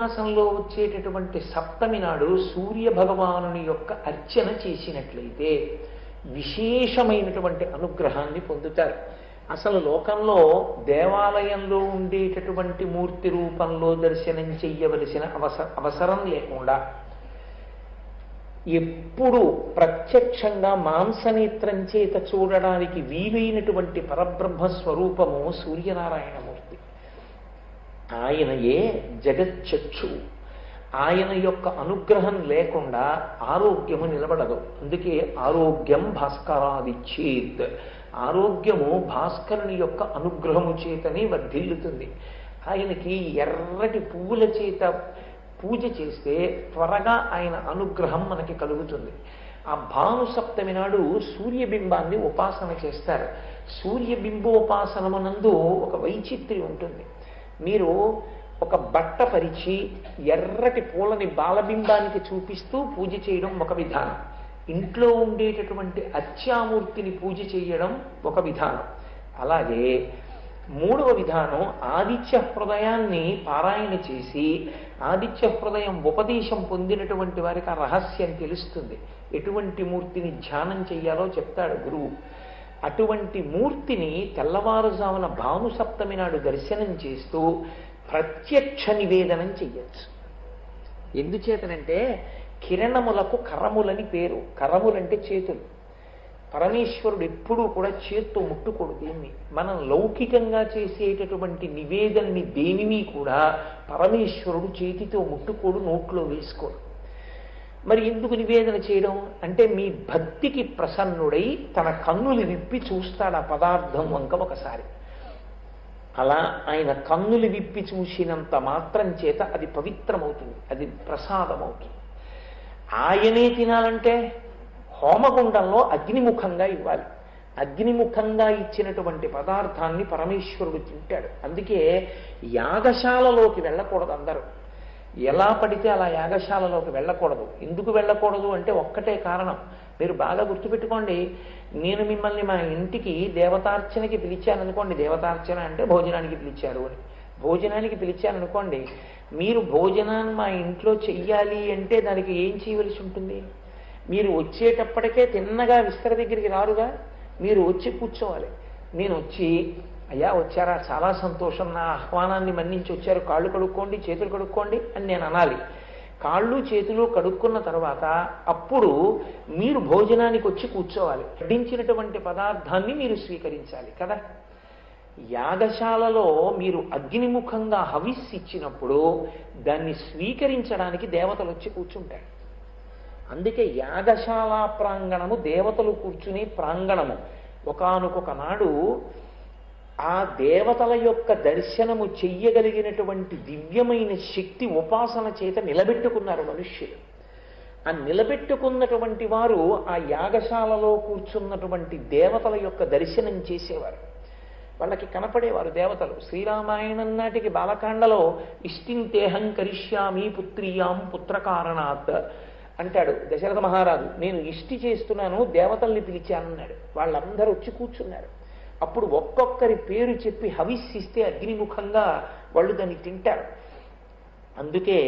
మాసంలో వచ్చేటటువంటి సప్తమి నాడు సూర్య భగవానుని యొక్క అర్చన చేసినట్లయితే విశేషమైనటువంటి అనుగ్రహాన్ని పొందుతారు. అసలు లోకంలో దేవాలయంలో ఉండేటటువంటి మూర్తి రూపంలో దర్శనం చెయ్యవలసిన అవసరం లేకుండా ఎప్పుడు ప్రత్యక్షంగా మాంసనేత్రం చేత చూడడానికి వీలైనటువంటి పరబ్రహ్మ స్వరూపము సూర్యనారాయణమూర్తి. ఆయనయే జగచ్చక్షు. ఆయన యొక్క అనుగ్రహం లేకుండా ఆరోగ్యము నిలబడదు. అందుకే ఆరోగ్యం భాస్కరాదిచ్చేత్. ఆరోగ్యము భాస్కరుని యొక్క అనుగ్రహము చేతనే వర్ధిల్లుతుంది. ఆయనకి ఎర్రటి పువ్వుల చేత పూజ చేస్తే త్వరగా ఆయన అనుగ్రహం మనకి కలుగుతుంది. ఆ భాను సప్తమి నాడు సూర్యబింబాన్ని ఉపాసన చేస్తారు. సూర్యబింబోపాసనమునందు ఒక వైచిత్ర్యం ఉంటుంది. మీరు ఒక బట్ట పరిచి ఎర్రటి పూలని బాలబింబానికి చూపిస్తూ పూజ చేయడం ఒక విధానం, ఇంట్లో ఉండేటటువంటి అర్చామూర్తిని పూజ చేయడం ఒక విధానం. అలాగే మూడవ విధానం ఆదిత్య హృదయాన్ని పారాయణ చేసి ఆదిత్య హృదయం ఉపదేశం పొందినటువంటి వారికి ఆ రహస్యం తెలుస్తుంది. ఎటువంటి మూర్తిని ధ్యానం చెయ్యాలో చెప్తాడు గురువు. అటువంటి మూర్తిని తెల్లవారుజామున భాను సప్తమి నాడు దర్శనం చేస్తూ ప్రత్యక్ష నివేదనం చెయ్యొచ్చు. ఎందుచేతనంటే కిరణములకు కరములని పేరు. కరములంటే చేతులు. పరమేశ్వరుడు ఎప్పుడూ కూడా చేత్తో ముట్టుకోడు దీన్ని. మనం లౌకికంగా చేసేటటువంటి నివేదనని దేనిని కూడా పరమేశ్వరుడు చేతితో ముట్టుకోడు, నోట్లో వేసుకోడు. మరి ఎందుకు నివేదన చేయడం అంటే మీ భక్తికి ప్రసన్నుడై తన కన్నులు విప్పి చూస్తాడు ఆ పదార్థం వంక ఒకసారి. అలా ఆయన కన్నులు విప్పి చూసినంత మాత్రం చేత అది పవిత్రమవుతుంది, అది ప్రసాదమవుతుంది. ఆయనే తినాలంటే హోమగుండంలో అగ్నిముఖంగా ఇవ్వాలి. అగ్నిముఖంగా ఇచ్చినటువంటి పదార్థాన్ని పరమేశ్వరుడు తింటాడు. అందుకే యాగశాలలోకి వెళ్ళకూడదు అందరూ. ఎలా పడితే అలా యాగశాలలోకి వెళ్ళకూడదు. ఎందుకు వెళ్ళకూడదు అంటే ఒక్కటే కారణం. మీరు బాగా గుర్తుపెట్టుకోండి. నేను మిమ్మల్ని మా ఇంటికి దేవతార్చనకి పిలిచాననుకోండి, దేవతార్చన అంటే భోజనానికి పిలిచారు అని. భోజనానికి పిలిచాననుకోండి, మీరు భోజనాన్ని మా ఇంట్లో చెయ్యాలి అంటే దానికి ఏం చేయవలసి ఉంటుంది? మీరు వచ్చేటప్పటికే తిన్నగా విస్తర దగ్గరికి రారుగా, మీరు వచ్చి కూర్చోవాలి. నేను వచ్చి అయ్యా వచ్చారా, చాలా సంతోషం, నా ఆహ్వానాన్ని మన్నించి వచ్చారు, కాళ్ళు కడుక్కోండి, చేతులు కడుక్కోండి అని నేను అనాలి. కాళ్ళు చేతులు కడుక్కున్న తర్వాత అప్పుడు మీరు భోజనానికి వచ్చి కూర్చోవాలి. వడ్డించినటువంటి పదార్థాన్ని మీరు స్వీకరించాలి కదా. యాగశాలలో మీరు అగ్నిముఖంగా హవిస్సు ఇచ్చినప్పుడు దాన్ని స్వీకరించడానికి దేవతలు వచ్చి కూర్చుంటారు. అందుకే యాగశాల ప్రాంగణము దేవతలు కూర్చునే ప్రాంగణము. ఒకానొక నాడు ఆ దేవతల యొక్క దర్శనము చెయ్యగలిగినటువంటి దివ్యమైన శక్తి ఉపాసన చేత నిలబెట్టుకున్నారు మనుష్యులు. ఆ నిలబెట్టుకున్నటువంటి వారు ఆ యాగశాలలో కూర్చున్నటువంటి దేవతల యొక్క దర్శనం చేసేవారు. వాళ్ళకి కనపడేవారు దేవతలు. శ్రీరామాయణం నాటికి బాలకాండలో ఇష్టింతేహం కరిష్యామి పుత్రియాం పుత్రకారణాత్ అంటాడు దశరథ మహారాజు. నేను ఇష్టి చేస్తున్నాను, దేవతల్ని పిలిచానన్నాడు. వాళ్ళందరూ వచ్చి కూర్చున్నారు. అప్పుడు ఒక్కొక్కరి పేరు చెప్పి హవిస్సిస్తే అగ్నిముఖంగా వాళ్ళు దాన్ని తింటారు. అందుకే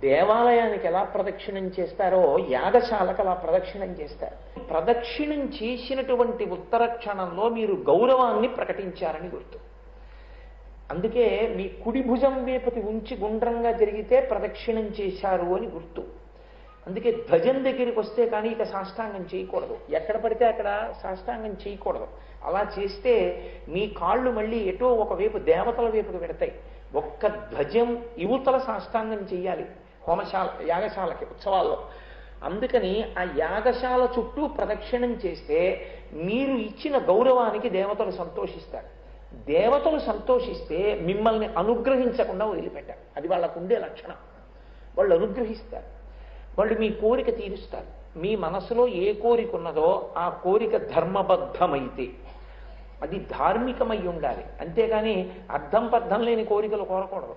దేవాలయానికి ఎలా ప్రదక్షిణం చేస్తారో యాగశాలకు అలా ప్రదక్షిణం చేస్తారు. ప్రదక్షిణం చేసినటువంటి ఉత్తర క్షణంలో మీరు గౌరవాన్ని ప్రకటించారని గుర్తు. అందుకే మీ కుడి భుజం వేపతి ఉంచి గుండ్రంగా జరిగితే ప్రదక్షిణం చేశారు అని గుర్తు. అందుకే ధ్వజం దగ్గరికి వస్తే కానీ ఇక సాష్టాంగం చేయకూడదు. ఎక్కడ పడితే అక్కడ సాష్టాంగం చేయకూడదు. అలా చేస్తే మీ కాళ్ళు మళ్ళీ ఎటో ఒకవైపు దేవతల వైపుకు పెడతాయి. ఒక్క ధ్వజం యువతల సాష్టాంగం చెయ్యాలి హోమశాల యాగశాలకి ఉత్సవాల్లో. అందుకని ఆ యాగశాల చుట్టూ ప్రదక్షిణం చేస్తే మీరు ఇచ్చిన గౌరవానికి దేవతలు సంతోషిస్తారు. దేవతలు సంతోషిస్తే మిమ్మల్ని అనుగ్రహించకుండా వదిలిపెట్టారు. అది వాళ్ళకు ఉండే లక్షణం. వాళ్ళు అనుగ్రహిస్తారు. వాళ్ళు మీ కోరిక తీరుస్తారు. మీ మనసులో ఏ కోరిక ఉన్నదో ఆ కోరిక ధర్మబద్ధమైతే అది ధార్మికమై ఉండాలి. అంతేగాని అర్థం పర్థం లేని కోరికలు కోరకూడదు.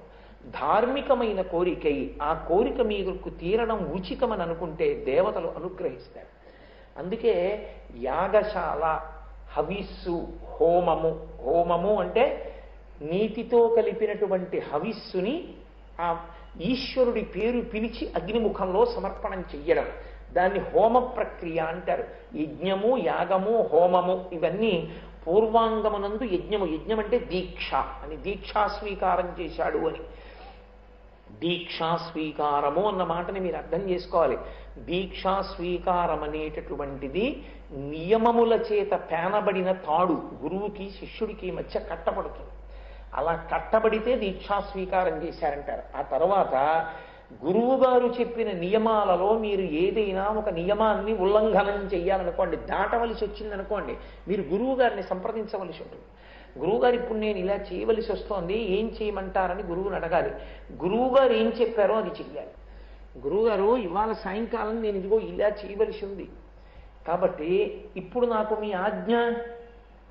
ధార్మికమైన కోరికై ఆ కోరిక మీకు తీరడం ఉచితమని అనుకుంటే దేవతలు అనుగ్రహిస్తారు. అందుకే యాగశాల హవిస్సు హోమము అంటే నీతితో కలిపినటువంటి హవిస్సుని ఆ ఈశ్వరుడి పేరు పిలిచి అగ్నిముఖంలో సమర్పణం చెయ్యడం. దాన్ని హోమ ప్రక్రియ అంటారు. యజ్ఞము, యాగము, హోమము ఇవన్నీ పూర్వాంగమునందు యజ్ఞము. యజ్ఞం అంటే దీక్ష అని, దీక్షా స్వీకారం చేశాడు అని. దీక్షా స్వీకారము అన్న మాటని మీరు అర్థం చేసుకోవాలి. దీక్షా స్వీకారం అనేటటువంటిది నియమముల చేత పేనబడిన తాడు గురువుకి శిష్యుడికి మధ్య కట్టబడుతుంది. అలా కట్టబడితే దీక్షా స్వీకారం చేశారంటారు. ఆ తర్వాత గురువు గారు చెప్పిన నియమాలలో మీరు ఏదైనా ఒక నియమాన్ని ఉల్లంఘనం చెయ్యాలనుకోండి, దాటవలసి వచ్చిందనుకోండి, మీరు గురువు గారిని సంప్రదించవలసి ఉంటుంది. గురువుగారు ఇప్పుడు నేను ఇలా చేయవలసి వస్తోంది, ఏం చేయమంటారని గురువుని అడగాలి. గురువు గారు ఏం చెప్పారో అది చెయ్యాలి. గురువుగారు ఇవాళ సాయంకాలం నేను ఇదిగో ఇలా చేయవలసి ఉంది, కాబట్టి ఇప్పుడు నాకు మీ ఆజ్ఞ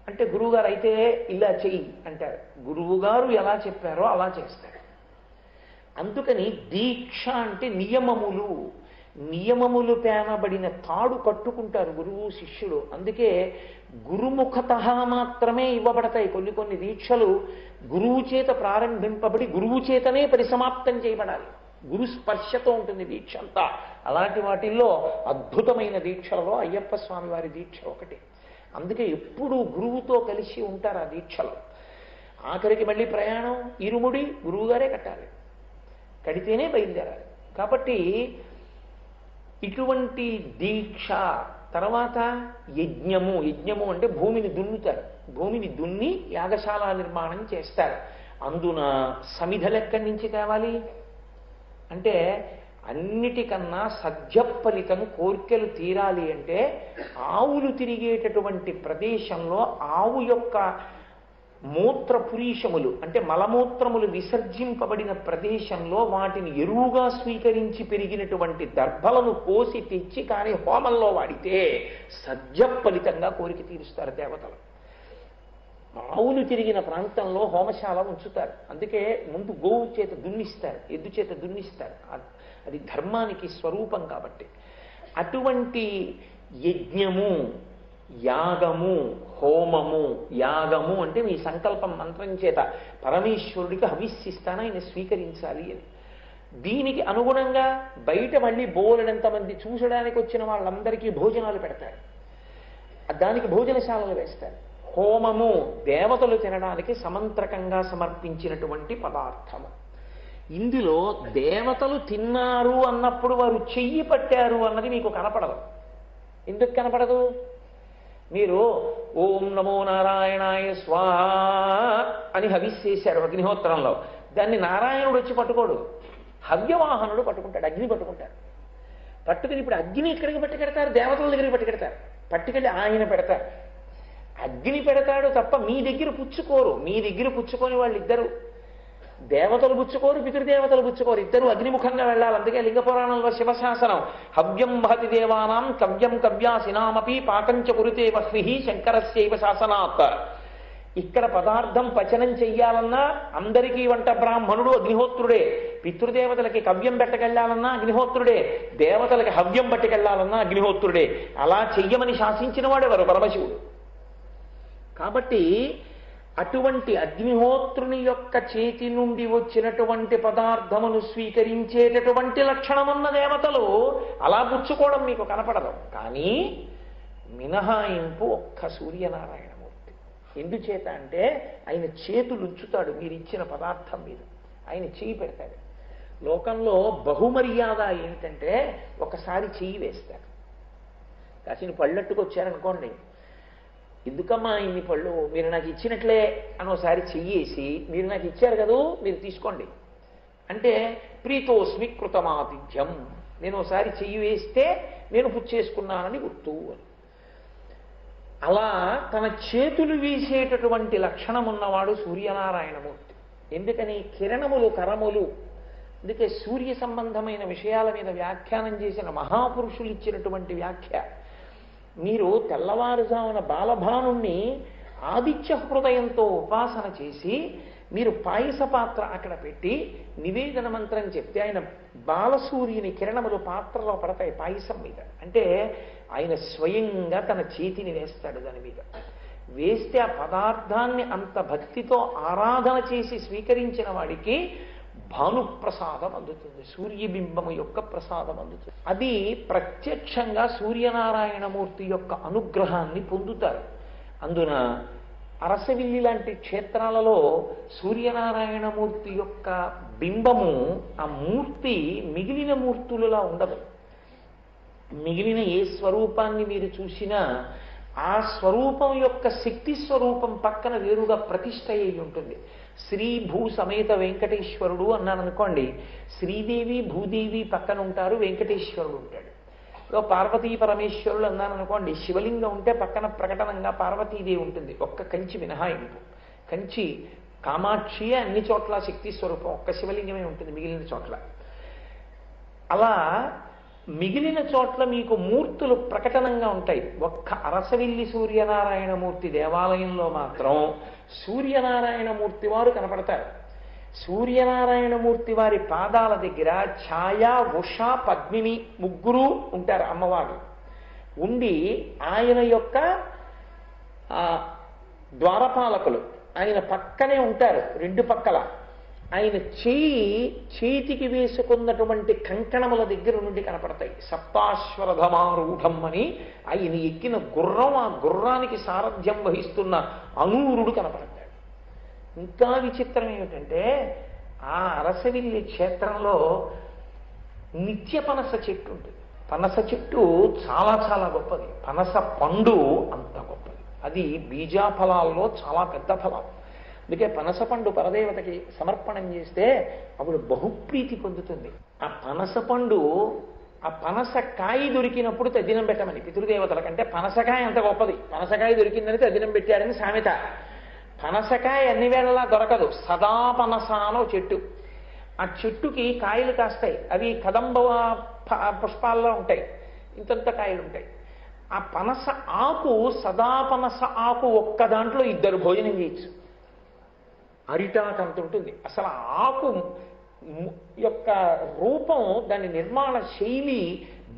అంటే గురువుగారు అయితే ఇలా చెయ్యి అంటారు. గురువుగారు ఎలా చెప్పారో అలా చేస్తారు. అందుకని దీక్ష అంటే నియమములు. నియమములు పేనబడిన తాడు కట్టుకుంటారు గురువు శిష్యుడు. అందుకే గురుముఖత మాత్రమే ఇవ్వబడతాయి కొన్ని కొన్ని దీక్షలు. గురువు చేత ప్రారంభింపబడి గురువు చేతనే పరిసమాప్తం చేయబడాలి. గురు స్పర్శతో ఉంటుంది దీక్ష అంతా. అలాంటి వాటిల్లో అద్భుతమైన దీక్షలలో అయ్యప్ప స్వామి వారి దీక్ష ఒకటి. అందుకే ఎప్పుడూ గురువుతో కలిసి ఉంటారు ఆ దీక్షలో. ఆఖరికి మళ్ళీ ప్రయాణం ఇరుముడి గురువుగారే కట్టాలి, కడితేనే బయలుదేరాలి. కాబట్టి ఇటువంటి దీక్ష తర్వాత యజ్ఞము. యజ్ఞము అంటే భూమిని దున్నుతారు. భూమిని దున్ని యాగశాల నిర్మాణం చేస్తారు. అందున సమిధలు ఎక్కడి నుంచి తేవాలి అంటే అన్నిటికన్నా సద్యఫలితం కోర్కెలు తీరాలి అంటే ఆవులు తిరిగేటటువంటి ప్రదేశంలో ఆవు యొక్క మూత్ర పురీషములు అంటే మలమూత్రములు విసర్జింపబడిన ప్రదేశంలో వాటిని ఎరువుగా స్వీకరించి పెరిగినటువంటి దర్భలను కోసి తెచ్చి కానీ హోమంలో వాడితే సద్యఫలితంగా కోరిక తీరుస్తారు దేవతలు. ఆవులు తిరిగిన ప్రాంతంలో హోమశాల ఉంచుతారు. అందుకే ముందు గోవు చేత దున్నిస్తారు, ఎద్దు చేత దున్నిస్తారు. అది ధర్మానికి స్వరూపం కాబట్టి. అటువంటి యజ్ఞము, యాగము, హోమము. యాగము అంటే మీ సంకల్పం మంత్రం చేత పరమేశ్వరుడికి హవిస్సిస్తాను, ఆయన స్వీకరించాలి అని. దీనికి అనుగుణంగా బయట మళ్ళీ బోలెడంతమంది చూసడానికి వచ్చిన వాళ్ళందరికీ భోజనాలు పెడతారు, దానికి భోజనశాలలు వేస్తారు. హోమము దేవతలు తినడానికి సమంత్రకంగా సమర్పించినటువంటి పదార్థము. ఇందులో దేవతలు తిన్నారు అన్నప్పుడు వారు చెయ్యి పట్టారు అన్నది మీకు కనపడదు. ఎందుకు కనపడదు? మీరు ఓం నమో నారాయణాయ స్వాహ అని హవిస్సేశారు అగ్నిహోత్రంలో, దాన్ని నారాయణుడు వచ్చి పట్టుకోడు, హవ్యవాహనుడు పట్టుకుంటాడు, అగ్ని పట్టుకుంటాడు. పట్టుకుని ఇప్పుడు అగ్ని ఇక్కడికి పట్టుకెడతారు, దేవతల దగ్గరికి పట్టుకెడతారు, పట్టుకెళ్ళి ఆయన పెడతారు. అగ్ని పెడతాడు తప్ప మీ దగ్గర పుచ్చుకోరు. మీ దగ్గర పుచ్చుకొని వాళ్ళిద్దరు దేవతలు పుచ్చుకోరు, పితృదేవతలు పుచ్చుకోరు, ఇద్దరు అగ్నిముఖంగా వెళ్ళాలి. అందుకే లింగ పురాణంలో శివశాసనం హవ్యం వహతి దేవానాం కవ్యం కవ్యాసినామపి పాకంచ కురుతే వహ్వి శంకరస్యైవ శాసనాత్. ఇక్కడ పదార్థం పచనం చెయ్యాలన్నా అందరికీ వంట బ్రాహ్మణుడు అగ్నిహోత్రుడే, పితృదేవతలకి కవ్యం పెట్టకెళ్లాలన్నా అగ్నిహోత్రుడే, దేవతలకి హవ్యం పట్టుకెళ్లాలన్నా అగ్నిహోత్రుడే. అలా చెయ్యమని శాసించిన వాడెవరు? పరమశివుడు. కాబట్టి అటువంటి అగ్నిహోత్రుని యొక్క చేతి నుండి వచ్చినటువంటి పదార్థమును స్వీకరించేటటువంటి లక్షణమున్న దేవతలు అలా పుచ్చుకోవడం మీకు కనపడదు. కానీ మినహాయింపు ఒక్క సూర్యనారాయణమూర్తి. ఎందుచేత అంటే ఆయన చేతులు ఉంచుతాడు మీరు ఇచ్చిన పదార్థం మీద, ఆయన చెయ్యి పెడతాడు. లోకంలో బహుమర్యాద ఏంటంటే ఒకసారి చెయ్యి వేస్తారు. కాసిన పళ్ళట్టుకొచ్చారనుకోండి, ఎందుకమ్మా ఇన్ని పళ్ళు, మీరు నాకు ఇచ్చినట్లే అని ఒకసారి చెయ్యేసి మీరు నాకు ఇచ్చారు కదూ మీరు తీసుకోండి అంటే ప్రీతోస్మి కృతమాతిథ్యం, నేను ఒకసారి చెయ్యి వేస్తే నేను పుచ్చేసుకున్నానని గుర్తు. అలా తన చేతులు వీసేటటువంటి లక్షణం ఉన్నవాడు సూర్యనారాయణమూర్తి. ఎందుకని? కిరణములు కరములు. అందుకే సూర్య సంబంధమైన విషయాల మీద వ్యాఖ్యానం చేసిన మహాపురుషులు ఇచ్చినటువంటి వ్యాఖ్య. మీరు తెల్లవారుజామున బాలభానుణ్ణి ఆదిత్య హృదయంతో ఉపాసన చేసి మీరు పాయస పాత్ర అక్కడ పెట్టి నివేదన మంత్రం చెప్తే ఆయన బాలసూర్యుని కిరణములు పాత్రలో పడతాయి పాయసం మీద. అంటే ఆయన స్వయంగా తన చేతిని వేస్తాడు దాని మీద. వేస్తే ఆ పదార్థాన్ని అంత భక్తితో ఆరాధన చేసి స్వీకరించిన వాడికి భానుప్రసాదం అందుతుంది, సూర్యబింబము యొక్క ప్రసాదం అందుతుంది. అది ప్రత్యక్షంగా సూర్యనారాయణమూర్తి యొక్క అనుగ్రహాన్ని పొందుతారు. అందున అరసవిల్లి లాంటి క్షేత్రాలలో సూర్యనారాయణమూర్తి యొక్క బింబము, ఆ మూర్తి మిగిలిన మూర్తులలా ఉండదు. మిగిలిన ఏ స్వరూపాన్ని మీరు చూసినా ఆ స్వరూపం యొక్క శక్తి స్వరూపం పక్కన వేరుగా ప్రతిష్ఠ అయి ఉంటుంది. శ్రీ భూ సమేత వెంకటేశ్వరుడు అన్నాను అనుకోండి, శ్రీదేవి భూదేవి పక్కన ఉంటారు, వెంకటేశ్వరుడు ఉంటాడు. పార్వతీ పరమేశ్వరుడు అన్నాను అనుకోండి, శివలింగం ఉంటే పక్కన ప్రకటనంగా పార్వతీదేవి ఉంటుంది. ఒక్క కంచి మినహాయింపు. కంచి కామాక్షి అన్ని చోట్ల శక్తి స్వరూపం, ఒక్క శివలింగమే ఉంటుంది మిగిలిన చోట్ల. అలా మిగిలిన చోట్ల మీకు మూర్తులు ప్రకటనంగా ఉంటాయి. ఒక్క అరసవిల్లి సూర్యనారాయణమూర్తి దేవాలయంలో మాత్రం సూర్యనారాయణమూర్తి వారు కనపడతారు. సూర్యనారాయణమూర్తి వారి పాదాల దగ్గర ఛాయ, ఉష, పద్మిని ముగ్గురు ఉంటారు అమ్మవారు. ఉండి ఆయన యొక్క ద్వారపాలకులు ఆయన పక్కనే ఉంటారు, రెండు పక్కల. ఆయన చేతికి వేసుకున్నటువంటి కంకణముల దగ్గర నుండి కనపడతాయి. సప్తాశ్వరథమారూఢం అని ఆయన ఎక్కిన గుర్రం, ఆ గుర్రానికి సారథ్యం వహిస్తున్న అనూరుడు కనపడతాడు. ఇంకా విచిత్రం ఏమిటంటే, ఆ అరసవిల్లి క్షేత్రంలో నిత్య పనస చెట్టు ఉంటుంది. పనస చెట్టు చాలా చాలా గొప్పది. పనస పండు అంత గొప్పది. అది బీజాఫలాల్లో చాలా పెద్ద ఫలం. అందుకే పనస పండు పరదేవతకి సమర్పణం చేస్తే అప్పుడు బహుప్రీతి పొందుతుంది. ఆ పనస పండు, ఆ పనసకాయ దొరికినప్పుడు తద్దినం పెట్టమని పితృదేవతల కంటే పనసకాయ అంత గొప్పది. పనసకాయ దొరికిందని తద్దినం పెట్టారని సామెత. పనసకాయ అన్ని వేళలా దొరకదు. సదా పనస అనో చెట్టు. ఆ చెట్టుకి కాయలు కాస్తాయి. అవి కదంబ పుష్పాల్లో ఉంటాయి, ఇంతంత కాయలు ఉంటాయి. ఆ పనస ఆకు, సదా పనస ఆకు ఒక్క దాంట్లో ఇద్దరు భోజనం చేయొచ్చు. అరిటాకు అంత ఉంటుంది. అసలు ఆకు యొక్క రూపం, దాని నిర్మాణ శైలి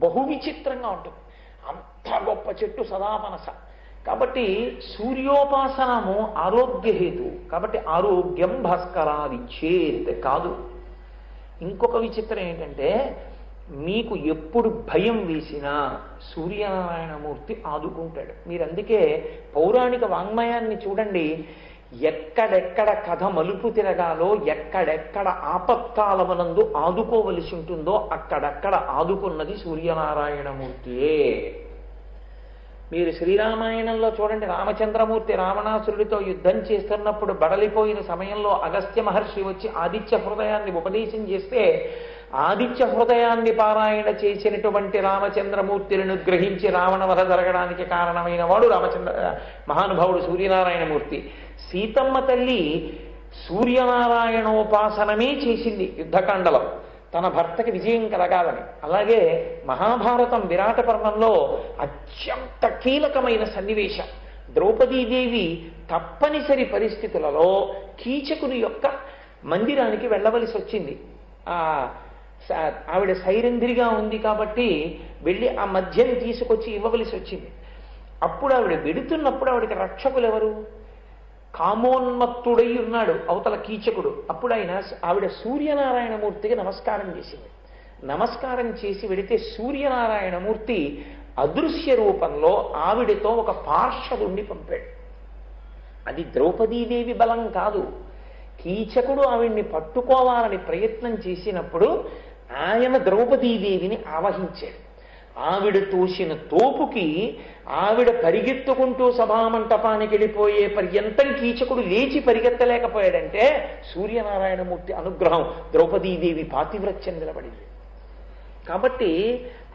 బహు విచిత్రంగా ఉంటుంది. అంత గొప్ప చెట్టు సదాపనస. కాబట్టి సూర్యోపాసనము ఆరోగ్యహేతు. కాబట్టి ఆరోగ్యం భాస్కరాదిచ్చేత్ కాదు. ఇంకొక విచిత్రం ఏంటంటే, మీకు ఎప్పుడు భయం వేసినా సూర్యనారాయణమూర్తి ఆదుకుంటాడు. మీరు అందుకే పౌరాణిక వాంగ్మయాన్ని చూడండి. ఎక్కడెక్కడ కథ మలుపు తిరగాలో, ఎక్కడెక్కడ ఆపత్కాలమునందు ఆదుకోవలసి ఉంటుందో అక్కడక్కడ ఆదుకున్నది సూర్యనారాయణమూర్తియే. మీరు శ్రీరామాయణంలో చూడండి, రామచంద్రమూర్తి రావణాసురుడితో యుద్ధం చేస్తున్నప్పుడు బడలిపోయిన సమయంలో అగస్త్య మహర్షి వచ్చి ఆదిత్య హృదయాన్ని ఉపదేశం చేస్తే, ఆదిత్య హృదయాన్ని పారాయణ చేసినటువంటి రామచంద్రమూర్తిని గ్రహించి రావణ వధ జరగడానికి కారణమైన వాడు మహానుభావుడు సూర్యనారాయణమూర్తి. సీతమ్మ తల్లి సూర్యనారాయణోపాసనమే చేసింది యుద్ధకాండలో, తన భర్తకి విజయం కలగాలని. అలాగే మహాభారతం విరాట పర్వంలో అత్యంత కీలకమైన సన్నివేశం. ద్రౌపదీదేవి తప్పనిసరి పరిస్థితులలో కీచకుని యొక్క మందిరానికి వెళ్ళవలసి వచ్చింది. ఆవిడ సైరంధ్రిగా ఉంది కాబట్టి వెళ్ళి ఆ మధ్యని తీసుకొచ్చి ఇవ్వవలసి వచ్చింది. అప్పుడు ఆవిడ వెడుతున్నప్పుడు ఆవిడకి రక్షకులు ఎవరు? కామోన్మత్తుడై ఉన్నాడు అవతల కీచకుడు. అప్పుడు ఆవిడ సూర్యనారాయణమూర్తికి నమస్కారం చేసింది. నమస్కారం చేసి వెడితే సూర్యనారాయణమూర్తి అదృశ్య రూపంలో ఆవిడతో ఒక పార్షదుణ్ణి పంపాడు. అది ద్రౌపదీదేవి బలం కాదు. కీచకుడు ఆవిడ్ని పట్టుకోవాలని ప్రయత్నం చేసినప్పుడు ఆయన ద్రౌపదీదేవిని ఆవహించాడు. ఆవిడ తోసిన తోపుకి ఆవిడ పరిగెత్తుకుంటూ సభామంటపానికి వెళ్ళిపోయే పర్యంతం కీచకుడు లేచి పరిగెత్తలేకపోయాడంటే సూర్యనారాయణమూర్తి అనుగ్రహం. ద్రౌపదీదేవి పాతివ్రత్యం నిలబడింది. కాబట్టి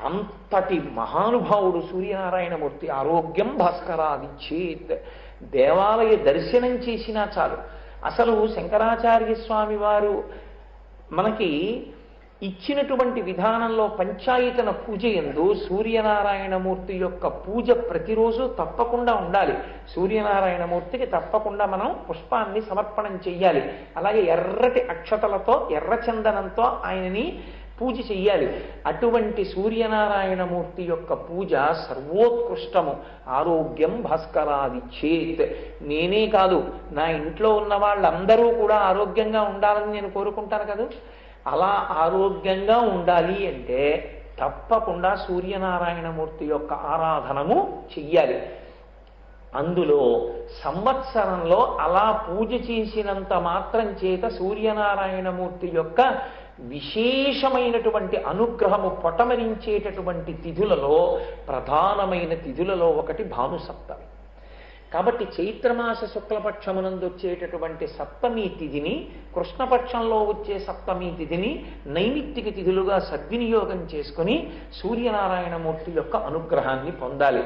అంతటి మహానుభావుడు సూర్యనారాయణమూర్తి. ఆరోగ్యం భాస్కరాదిచ్చేత్. దేవాలయ దర్శనం చేసినా చాలు. అసలు శంకరాచార్య స్వామి వారు మనకి ఇచ్చినటువంటి విధానంలో పంచాయతన పూజ యందు సూర్యనారాయణమూర్తి యొక్క పూజ ప్రతిరోజు తప్పకుండా ఉండాలి. సూర్యనారాయణమూర్తికి తప్పకుండా మనం పుష్పాన్ని సమర్పణం చెయ్యాలి. అలాగే ఎర్రటి అక్షతలతో, ఎర్రచందనంతో ఆయనని పూజ చెయ్యాలి. అటువంటి సూర్యనారాయణమూర్తి యొక్క పూజ సర్వోత్కృష్టము. ఆరోగ్యం భాస్కరాది చేత్. నేనే కాదు, నా ఇంట్లో ఉన్న వాళ్ళందరూ కూడా ఆరోగ్యంగా ఉండాలని నేను కోరుకుంటాను కదా. అలా ఆరోగ్యంగా ఉండాలి అంటే తప్పకుండా సూర్యనారాయణమూర్తి యొక్క ఆరాధనము చెయ్యాలి. అందులో సంవత్సరంలో అలా పూజ చేసినంత మాత్రం చేత సూర్యనారాయణమూర్తి యొక్క విశేషమైనటువంటి అనుగ్రహము పొటమరించేటటువంటి తిథులలో ప్రధానమైన తిథులలో ఒకటి భానుసప్తమి. కాబట్టి చైత్రమాస శుక్లపక్షమునందు వచ్చేటటువంటి సప్తమి తిథిని, కృష్ణపక్షంలో వచ్చే సప్తమి తిథిని నైమిత్తిక తిథులుగా సద్వినియోగం చేసుకుని సూర్యనారాయణమూర్తి యొక్క అనుగ్రహాన్ని పొందాలి.